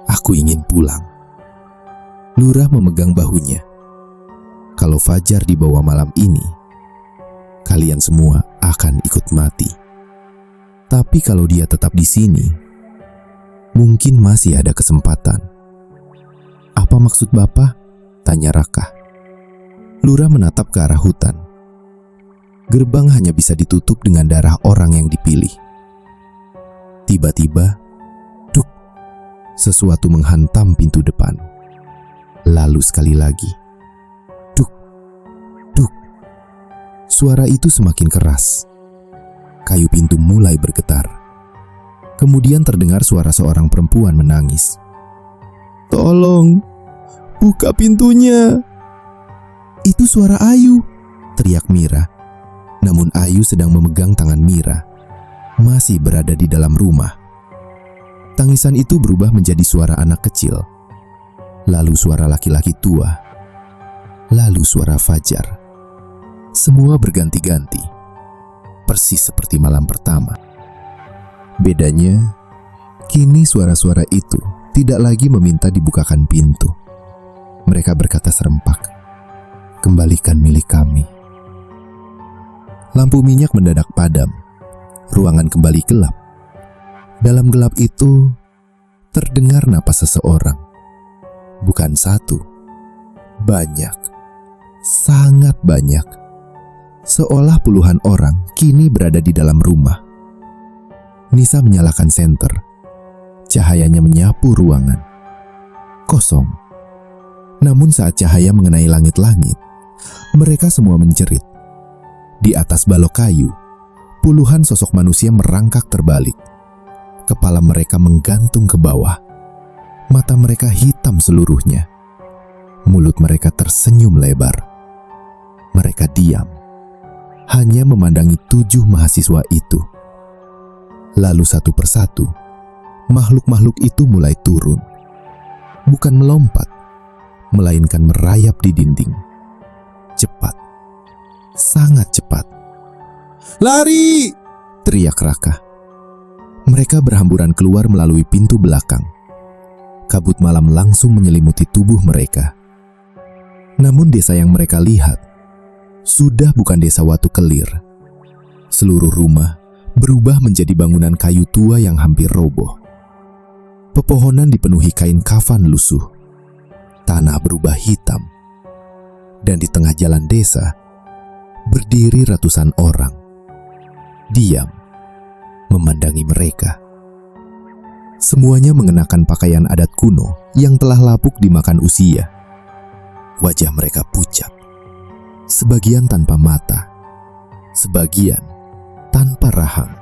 aku ingin pulang." Lurah memegang bahunya. "Kalau Fajar dibawa malam ini, kalian semua akan ikut mati. Tapi kalau dia tetap di sini, mungkin masih ada kesempatan." "Apa maksud Bapak?" tanya Raka. Lurah menatap ke arah hutan. Gerbang hanya bisa ditutup dengan darah orang yang dipilih. Tiba-tiba, duk, sesuatu menghantam pintu depan. Lalu sekali lagi, duk, duk. Suara itu semakin keras. Kayu pintu mulai bergetar. Kemudian terdengar suara seorang perempuan menangis. "Tolong, buka pintunya." "Itu suara Ayu," teriak Mira. Namun Ayu sedang memegang tangan Mira, masih berada di dalam rumah. Tangisan itu berubah menjadi suara anak kecil, lalu suara laki-laki tua, lalu suara Fajar. Semua berganti-ganti. Persis seperti malam pertama. Bedanya, kini suara-suara itu tidak lagi meminta dibukakan pintu. Mereka berkata serempak, "Kembalikan milik kami." Lampu minyak mendadak padam. Ruangan kembali gelap. Dalam gelap itu, terdengar napas seseorang. Bukan satu, banyak. Sangat banyak. Seolah puluhan orang kini berada di dalam rumah. Nisa menyalakan senter. Cahayanya menyapu ruangan. Kosong. Namun saat cahaya mengenai langit-langit, mereka semua menjerit. Di atas balok kayu, puluhan sosok manusia merangkak terbalik. Kepala mereka menggantung ke bawah. Mata mereka hitam seluruhnya. Mulut mereka tersenyum lebar. Mereka diam, hanya memandangi 7 mahasiswa itu. Lalu satu persatu, makhluk-makhluk itu mulai turun. Bukan melompat, melainkan merayap di dinding. Cepat, sangat cepat. "Lari!" teriak Raka. Mereka berhamburan keluar melalui pintu belakang. Kabut malam langsung menyelimuti tubuh mereka. Namun desa yang mereka lihat sudah bukan desa Watu Kelir. Seluruh rumah berubah menjadi bangunan kayu tua yang hampir roboh. Pepohonan dipenuhi kain kafan lusuh. Tanah berubah hitam. Dan di tengah jalan desa berdiri ratusan orang, diam memandangi mereka. Semuanya mengenakan pakaian adat kuno yang telah lapuk dimakan usia. Wajah mereka pucat, sebagian tanpa mata, sebagian tanpa rahang,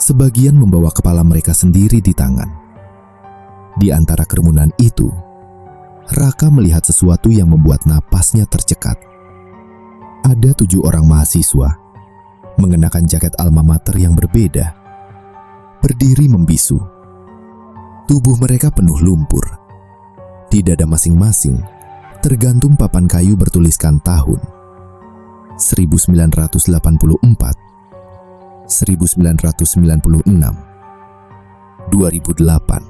sebagian membawa kepala mereka sendiri di tangan. Di antara kerumunan itu, Raka melihat sesuatu yang membuat napasnya tercekat. Ada 7 orang mahasiswa mengenakan jaket alma mater yang berbeda, berdiri membisu. Tubuh mereka penuh lumpur. Di dada masing-masing tergantung papan kayu bertuliskan tahun 1984, 1996, 2008,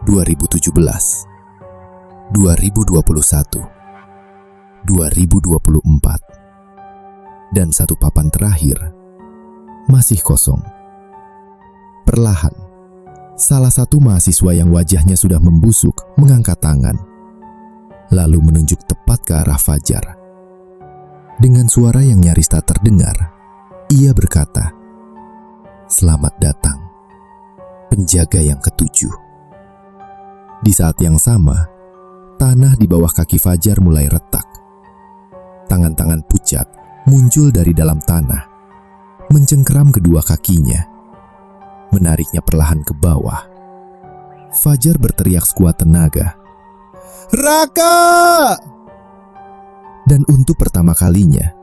2017, 2021, 2024, dan satu papan terakhir masih kosong. Perlahan, salah satu mahasiswa yang wajahnya sudah membusuk mengangkat tangan, lalu menunjuk tepat ke arah Fajar. Dengan suara yang nyaris tak terdengar, ia berkata, "Selamat datang, penjaga yang ke-7." Di saat yang sama, tanah di bawah kaki Fajar mulai retak. Tangan-tangan pucat muncul dari dalam tanah, mencengkeram kedua kakinya, menariknya perlahan ke bawah. Fajar berteriak sekuat tenaga, "Raka!" Dan untuk pertama kalinya,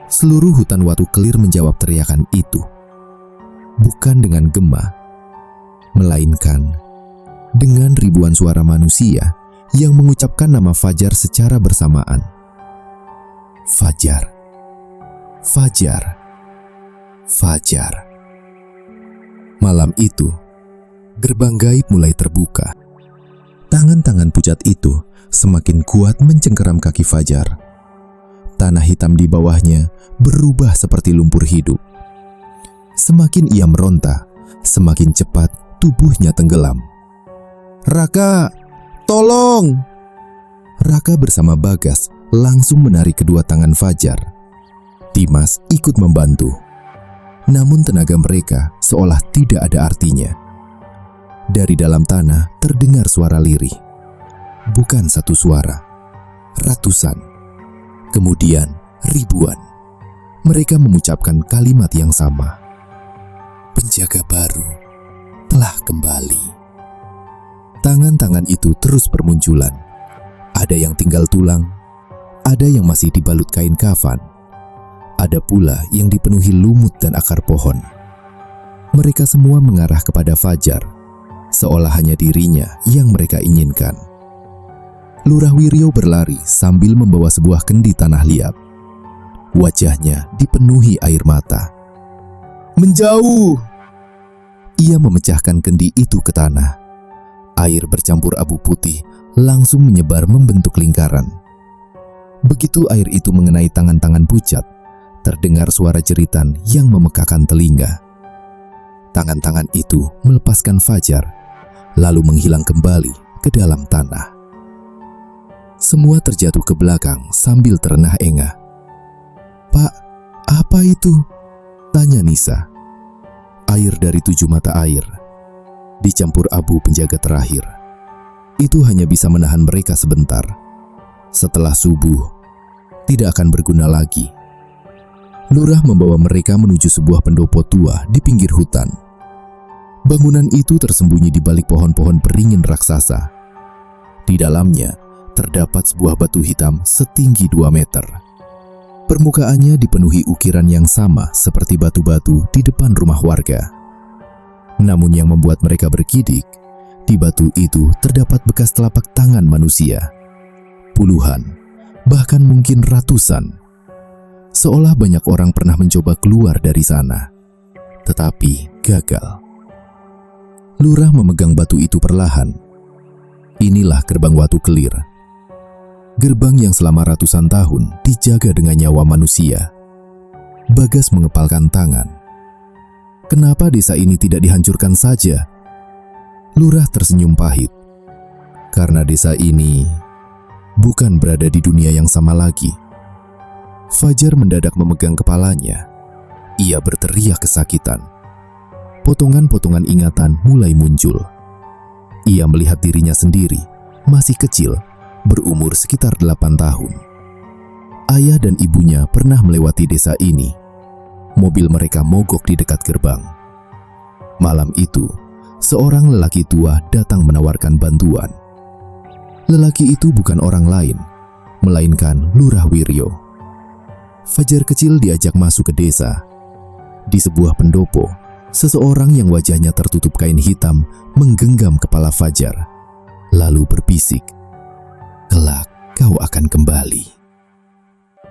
seluruh hutan Watu Kelir menjawab teriakan itu. Bukan dengan gema, melainkan dengan ribuan suara manusia yang mengucapkan nama Fajar secara bersamaan. Fajar, Fajar, Fajar. Malam itu, gerbang gaib mulai terbuka. Tangan-tangan pucat itu semakin kuat mencengkeram kaki Fajar. Tanah hitam di bawahnya berubah seperti lumpur hidup. Semakin ia meronta, semakin cepat tubuhnya tenggelam. "Raka, tolong!" Raka bersama Bagas langsung menarik kedua tangan Fajar. Dimas ikut membantu. Namun tenaga mereka seolah tidak ada artinya. Dari dalam tanah terdengar suara lirih. Bukan satu suara, ratusan. Kemudian ribuan. Mereka mengucapkan kalimat yang sama. Penjaga baru telah kembali. Tangan-tangan itu terus bermunculan. Ada yang tinggal tulang, ada yang masih dibalut kain kafan, ada pula yang dipenuhi lumut dan akar pohon. Mereka semua mengarah kepada Fajar, seolah hanya dirinya yang mereka inginkan. Lurah Wiryo berlari sambil membawa sebuah kendi tanah liat. Wajahnya dipenuhi air mata. "Menjauh!" Ia memecahkan kendi itu ke tanah. Air bercampur abu putih langsung menyebar membentuk lingkaran. Begitu air itu mengenai tangan-tangan pucat, terdengar suara jeritan yang memekakan telinga. Tangan-tangan itu melepaskan Fajar, lalu menghilang kembali ke dalam tanah. Semua terjatuh ke belakang sambil terengah-engah. "Pak, apa itu?" tanya Nisa. Air dari 7 mata air, dicampur abu penjaga terakhir. Itu hanya bisa menahan mereka sebentar. Setelah subuh, tidak akan berguna lagi. Lurah membawa mereka menuju sebuah pendopo tua di pinggir hutan. Bangunan itu tersembunyi di balik pohon-pohon beringin raksasa. Di dalamnya terdapat sebuah batu hitam setinggi 2 meter. Permukaannya dipenuhi ukiran yang sama seperti batu-batu di depan rumah warga. Namun yang membuat mereka bergidik, di batu itu terdapat bekas telapak tangan manusia. Puluhan, bahkan mungkin ratusan. Seolah banyak orang pernah mencoba keluar dari sana, tetapi gagal. Lurah memegang batu itu perlahan. Inilah gerbang Watu Kelir. Gerbang yang selama ratusan tahun dijaga dengan nyawa manusia. Bagas mengepalkan tangan. Kenapa desa ini tidak dihancurkan saja? Lurah tersenyum pahit. Karena desa ini bukan berada di dunia yang sama lagi. Fajar mendadak memegang kepalanya. Ia berteriak kesakitan. Potongan-potongan ingatan mulai muncul. Ia melihat dirinya sendiri, masih kecil, berumur sekitar 8 tahun. Ayah dan ibunya pernah melewati desa ini. Mobil mereka mogok di dekat gerbang. Malam itu, seorang lelaki tua datang menawarkan bantuan. Lelaki itu bukan orang lain, melainkan Lurah Wiryo. Fajar kecil diajak masuk ke desa. Di sebuah pendopo, seseorang yang wajahnya tertutup kain hitam menggenggam kepala Fajar, lalu berbisik, "Kelak kau akan kembali."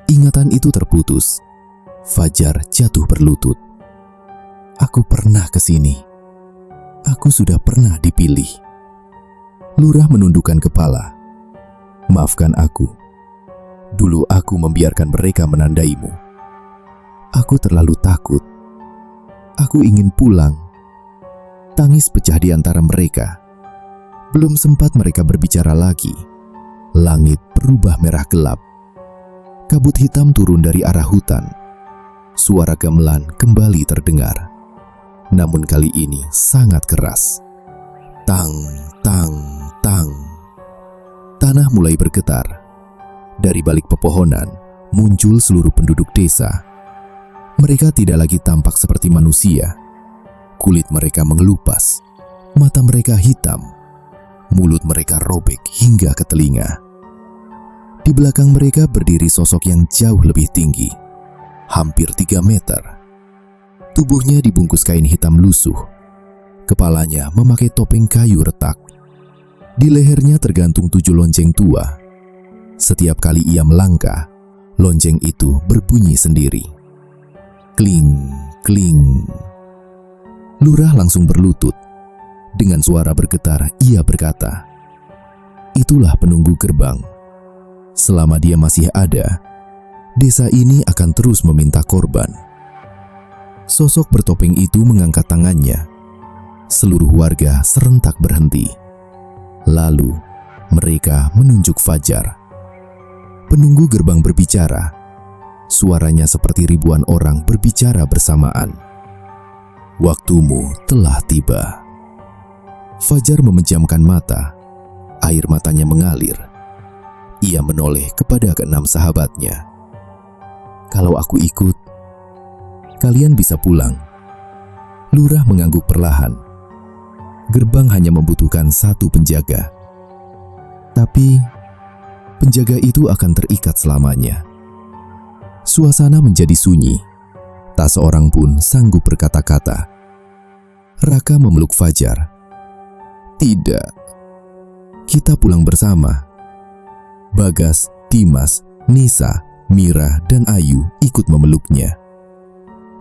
Ingatan itu terputus. Fajar jatuh berlutut. "Aku pernah ke sini. Aku sudah pernah dipilih." Lurah menundukkan kepala. "Maafkan aku. Dulu aku membiarkan mereka menandaimu. Aku terlalu takut. Aku ingin pulang." Tangis pecah di antara mereka. Belum sempat mereka berbicara lagi, langit berubah merah gelap. Kabut hitam turun dari arah hutan. Suara gamelan kembali terdengar. Namun kali ini sangat keras. Tang, tang, tang. Tanah mulai bergetar. Dari balik pepohonan muncul seluruh penduduk desa. Mereka tidak lagi tampak seperti manusia. Kulit mereka mengelupas, mata mereka hitam, mulut mereka robek hingga ke telinga. Di belakang mereka berdiri sosok yang jauh lebih tinggi, hampir 3 meter. Tubuhnya dibungkus kain hitam lusuh. Kepalanya memakai topeng kayu retak. Di lehernya tergantung 7 lonceng tua. Setiap kali ia melangkah, lonceng itu berbunyi sendiri. Kling, kling. Lurah langsung berlutut. Dengan suara bergetar, ia berkata, "Itulah penunggu gerbang. Selama dia masih ada, desa ini akan terus meminta korban." Sosok bertopeng itu mengangkat tangannya. Seluruh warga serentak berhenti. Lalu, mereka menunjuk Fajar. Penunggu gerbang berbicara. Suaranya seperti ribuan orang berbicara bersamaan. "Waktumu telah tiba." Fajar memejamkan mata. Air matanya mengalir. Ia menoleh kepada ke-6 sahabatnya. "Kalau aku ikut, kalian bisa pulang." Lurah mengangguk perlahan. Gerbang hanya membutuhkan 1 penjaga. Tapi penjaga itu akan terikat selamanya. Suasana menjadi sunyi. Tak seorang pun sanggup berkata-kata. Raka memeluk Fajar. "Tidak. Kita pulang bersama." Bagas, Dimas, Nisa, Mira, dan Ayu ikut memeluknya.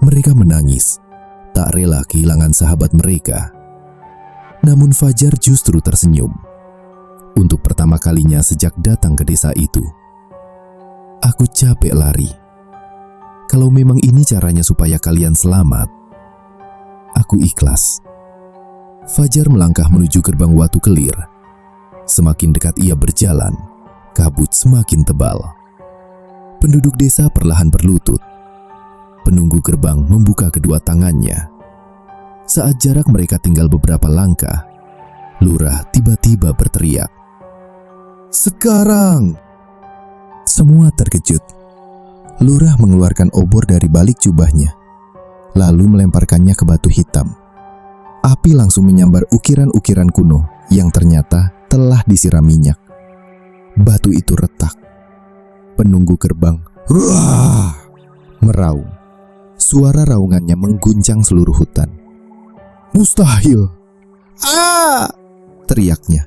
Mereka menangis, tak rela kehilangan sahabat mereka. Namun Fajar justru tersenyum. Untuk pertama kalinya sejak datang ke desa itu. "Aku capek lari. Kalau memang ini caranya supaya kalian selamat, aku ikhlas." Fajar melangkah menuju gerbang Watu Kelir. Semakin dekat ia berjalan, kabut semakin tebal. Penduduk desa perlahan berlutut. Penunggu gerbang membuka kedua tangannya. Saat jarak mereka tinggal beberapa langkah, Lurah tiba-tiba berteriak, "Sekarang!" Semua terkejut. Lurah mengeluarkan obor dari balik jubahnya, lalu melemparkannya ke batu hitam. Api langsung menyambar ukiran-ukiran kuno yang ternyata telah disiram minyak. Batu itu retak. Penunggu gerbang "Ruah!" meraung. Suara raungannya mengguncang seluruh hutan. "Mustahil!" "Ah!" teriaknya.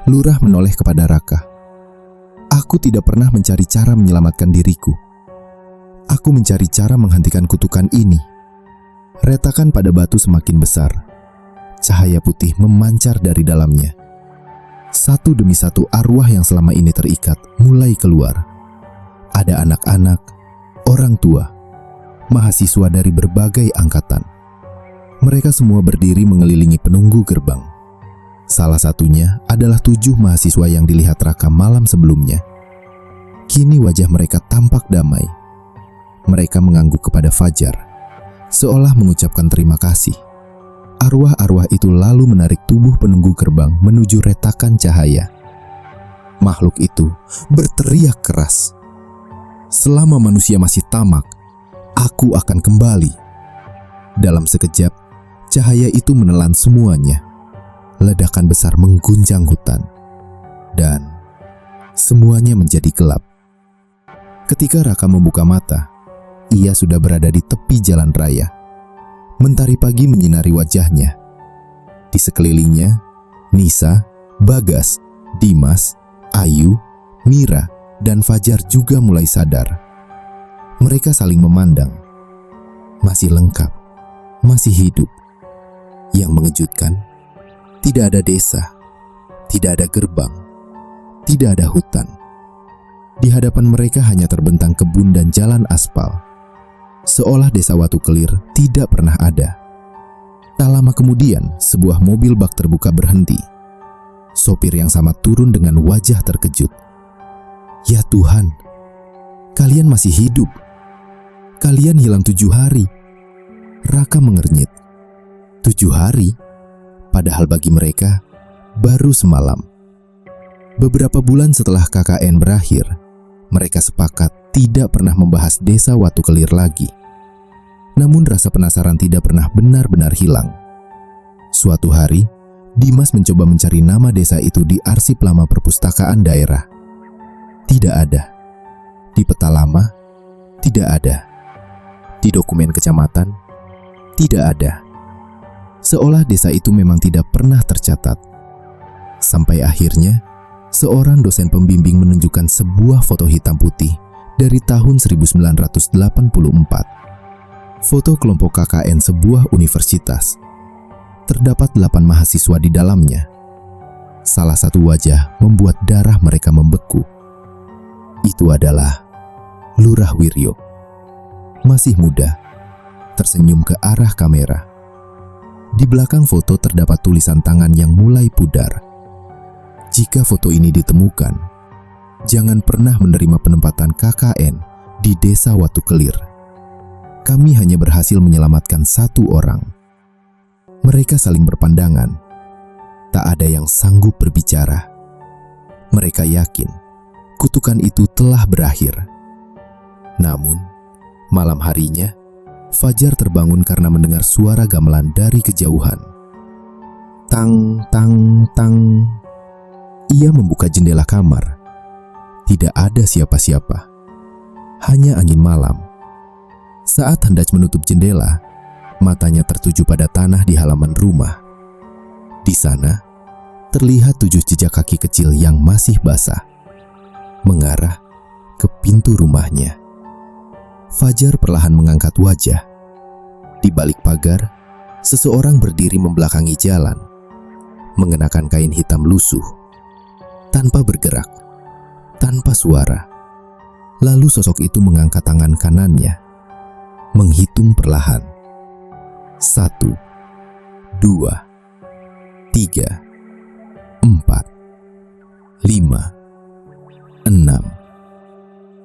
Lurah menoleh kepada Raka. "Aku tidak pernah mencari cara menyelamatkan diriku. Aku mencari cara menghentikan kutukan ini." Retakan pada batu semakin besar. Cahaya putih memancar dari dalamnya. Satu demi satu arwah yang selama ini terikat mulai keluar. Ada anak-anak, orang tua, mahasiswa dari berbagai angkatan. Mereka semua berdiri mengelilingi penunggu gerbang. Salah satunya adalah 7 mahasiswa yang dilihat Raka malam sebelumnya. Kini wajah mereka tampak damai. Mereka mengangguk kepada Fajar, seolah mengucapkan terima kasih. Arwah-arwah itu lalu menarik tubuh penunggu gerbang menuju retakan cahaya. Makhluk itu berteriak keras, "Selama manusia masih tamak, aku akan kembali." Dalam sekejap, cahaya itu menelan semuanya. Ledakan besar mengguncang hutan, dan semuanya menjadi gelap. Ketika Raka membuka mata, ia sudah berada di tepi jalan raya. Mentari pagi menyinari wajahnya. Di sekelilingnya, Nisa, Bagas, Dimas, Ayu, Mira, dan Fajar juga mulai sadar. Mereka saling memandang. Masih lengkap, masih hidup. Yang mengejutkan, tidak ada desa, tidak ada gerbang, tidak ada hutan. Di hadapan mereka hanya terbentang kebun dan jalan aspal. Seolah desa Watu Kelir tidak pernah ada. Tak lama kemudian, sebuah mobil bak terbuka berhenti. Sopir yang sama turun dengan wajah terkejut. "Ya Tuhan, kalian masih hidup. Kalian hilang 7 hari. Raka mengernyit. 7 hari? Padahal bagi mereka, baru semalam. Beberapa bulan setelah KKN berakhir, mereka sepakat tidak pernah membahas desa Watu Kelir lagi. Namun rasa penasaran tidak pernah benar-benar hilang. Suatu hari, Dimas mencoba mencari nama desa itu di arsip lama perpustakaan daerah. Tidak ada. Di peta lama, tidak ada. Di dokumen kecamatan, tidak ada. Seolah desa itu memang tidak pernah tercatat. Sampai akhirnya, seorang dosen pembimbing menunjukkan sebuah foto hitam putih dari tahun 1984. Foto kelompok KKN sebuah universitas. Terdapat 8 mahasiswa di dalamnya. Salah satu wajah membuat darah mereka membeku. Itu adalah Lurah Wiryo. Masih muda, tersenyum ke arah kamera. Di belakang foto terdapat tulisan tangan yang mulai pudar. Jika foto ini ditemukan, jangan pernah menerima penempatan KKN di desa Watu Kelir. Kami hanya berhasil menyelamatkan 1 orang. Mereka saling berpandangan. Tak ada yang sanggup berbicara. Mereka yakin kutukan itu telah berakhir. Namun, malam harinya, Fajar terbangun karena mendengar suara gamelan dari kejauhan. Tang, tang, tang. Ia membuka jendela kamar. Tidak ada siapa-siapa. Hanya angin malam. Saat hendak menutup jendela, matanya tertuju pada tanah di halaman rumah. Di sana, terlihat 7 jejak kaki kecil yang masih basah, mengarah ke pintu rumahnya. Fajar perlahan mengangkat wajah. Di balik pagar, seseorang berdiri membelakangi jalan, mengenakan kain hitam lusuh, tanpa bergerak, tanpa suara. Lalu sosok itu mengangkat tangan kanannya, menghitung perlahan. 1, 2, 3, 4, 5, 6.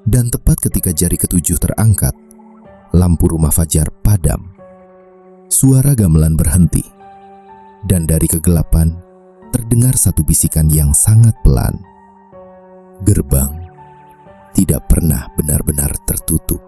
Dan tepat ketika jari ke-7 terangkat, lampu rumah Fajar padam. Suara gamelan berhenti. Dan dari kegelapan, terdengar satu bisikan yang sangat pelan. Gerbang tidak pernah benar-benar tertutup.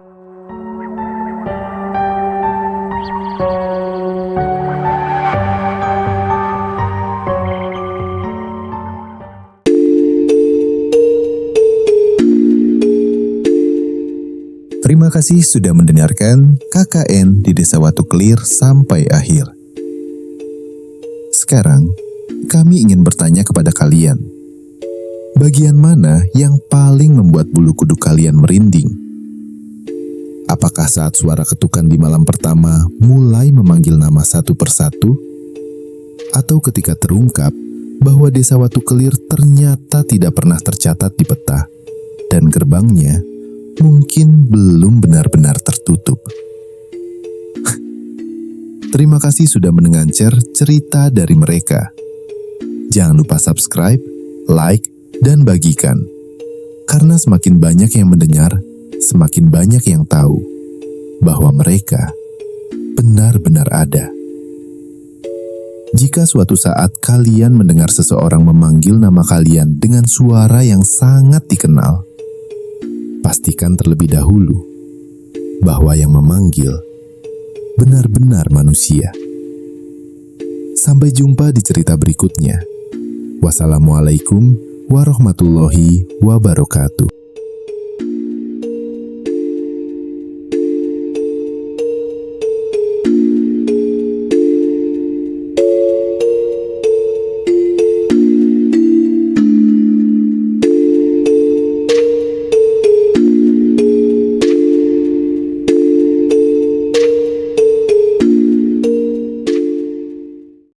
Terima kasih sudah mendengarkan KKN di Desa Watu Kelir sampai akhir. Sekarang, kami ingin bertanya kepada kalian. Bagian mana yang paling membuat bulu kuduk kalian merinding? Apakah saat suara ketukan di malam pertama mulai memanggil nama satu persatu? Atau ketika terungkap bahwa Desa Watu Kelir ternyata tidak pernah tercatat di peta, dan gerbangnya mungkin belum benar-benar tertutup. Terima kasih sudah mendengar cerita dari mereka. Jangan lupa subscribe, like, dan bagikan. Karena semakin banyak yang mendengar, semakin banyak yang tahu bahwa mereka benar-benar ada. Jika suatu saat kalian mendengar seseorang memanggil nama kalian dengan suara yang sangat dikenal, pastikan terlebih dahulu bahwa yang memanggil benar-benar manusia. Sampai jumpa di cerita berikutnya. Wassalamualaikum warahmatullahi wabarakatuh.